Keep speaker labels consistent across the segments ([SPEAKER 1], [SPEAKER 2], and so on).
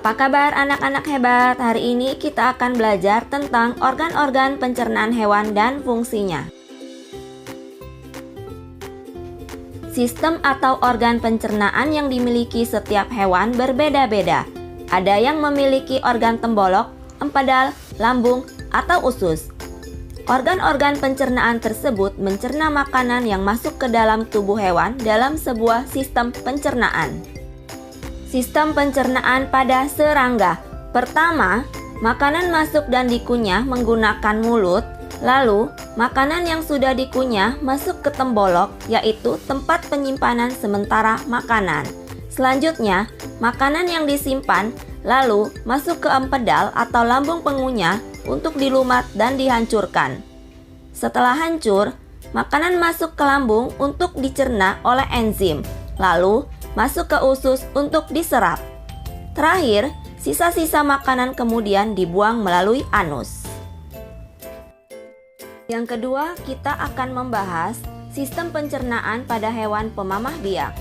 [SPEAKER 1] Apa kabar anak-anak hebat? Hari ini kita akan belajar tentang organ-organ pencernaan hewan dan fungsinya. Sistem atau organ pencernaan yang dimiliki setiap hewan berbeda-beda. Ada yang memiliki organ tembolok, empedal, lambung, atau usus. Organ-organ pencernaan tersebut mencerna makanan yang masuk ke dalam tubuh hewan dalam sebuah sistem pencernaan. Sistem pencernaan pada serangga. Pertama, makanan masuk dan dikunyah menggunakan mulut. Lalu, makanan yang sudah dikunyah masuk ke tembolok, yaitu tempat penyimpanan sementara makanan. Selanjutnya, makanan yang disimpan lalu masuk ke empedal atau lambung pengunyah untuk dilumat dan dihancurkan. Setelah hancur, makanan masuk ke lambung untuk dicerna oleh enzim. Lalu, masuk ke usus untuk diserap. Terakhir, sisa-sisa makanan kemudian dibuang melalui anus. Yang kedua, kita akan membahas sistem pencernaan pada hewan pemamah biak.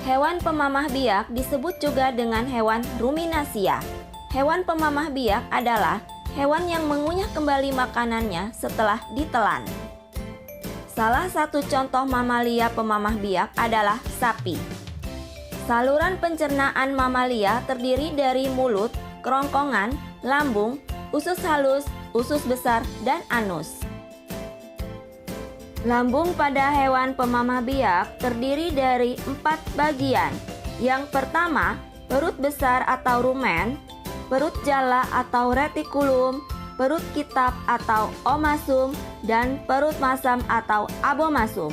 [SPEAKER 1] Hewan pemamah biak disebut juga dengan hewan ruminasia. Hewan pemamah biak adalah hewan yang mengunyah kembali makanannya setelah ditelan. Salah satu contoh mamalia pemamah biak adalah sapi. Saluran pencernaan mamalia terdiri dari mulut, kerongkongan, lambung, usus halus, usus besar, dan anus. Lambung pada hewan pemamah biak terdiri dari 4 bagian. Yang pertama, perut besar atau rumen, perut jala atau retikulum, perut kitab atau omasum, dan perut masam atau abomasum.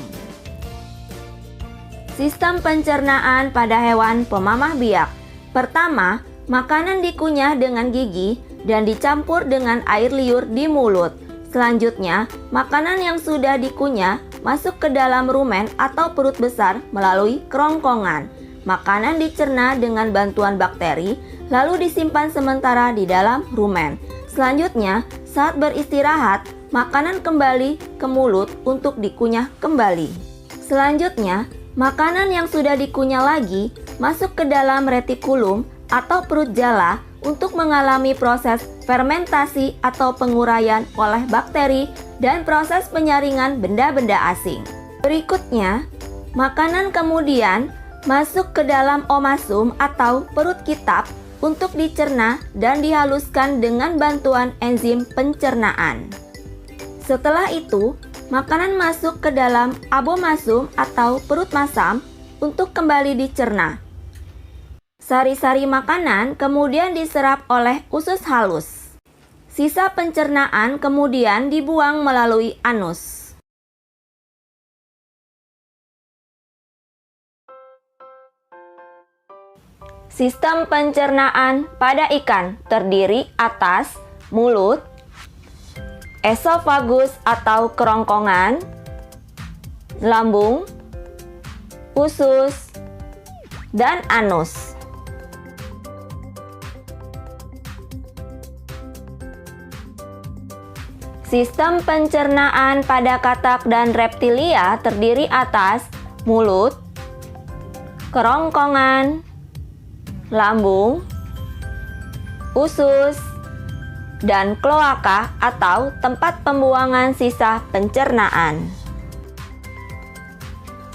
[SPEAKER 1] Sistem pencernaan pada hewan pemamah biak. Pertama, makanan dikunyah dengan gigi dan dicampur dengan air liur di mulut. Selanjutnya, makanan yang sudah dikunyah masuk ke dalam rumen atau perut besar melalui kerongkongan. Makanan dicerna dengan bantuan bakteri, lalu disimpan sementara di dalam rumen. Selanjutnya, saat beristirahat, makanan kembali ke mulut untuk dikunyah kembali. Selanjutnya, makanan yang sudah dikunyah lagi masuk ke dalam retikulum atau perut jala untuk mengalami proses fermentasi atau penguraian oleh bakteri dan proses penyaringan benda-benda asing. Berikutnya, makanan kemudian masuk ke dalam omasum atau perut kitab untuk dicerna dan dihaluskan dengan bantuan enzim pencernaan. Setelah itu, makanan masuk ke dalam abomasum atau perut masam untuk kembali dicerna. Sari-sari makanan kemudian diserap oleh usus halus. Sisa pencernaan kemudian dibuang melalui anus. Sistem pencernaan pada ikan terdiri atas mulut, esofagus atau kerongkongan, lambung, usus, dan anus. Sistem pencernaan pada katak dan reptilia terdiri atas mulut, kerongkongan, lambung, usus, dan kloaka atau tempat pembuangan sisa pencernaan.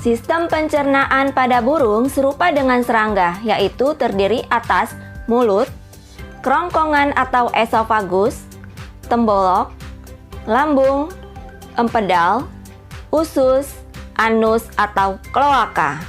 [SPEAKER 1] Sistem pencernaan pada burung serupa dengan serangga, yaitu terdiri atas mulut, kerongkongan atau esofagus, tembolok, lambung, empedal, usus, anus atau kloaka.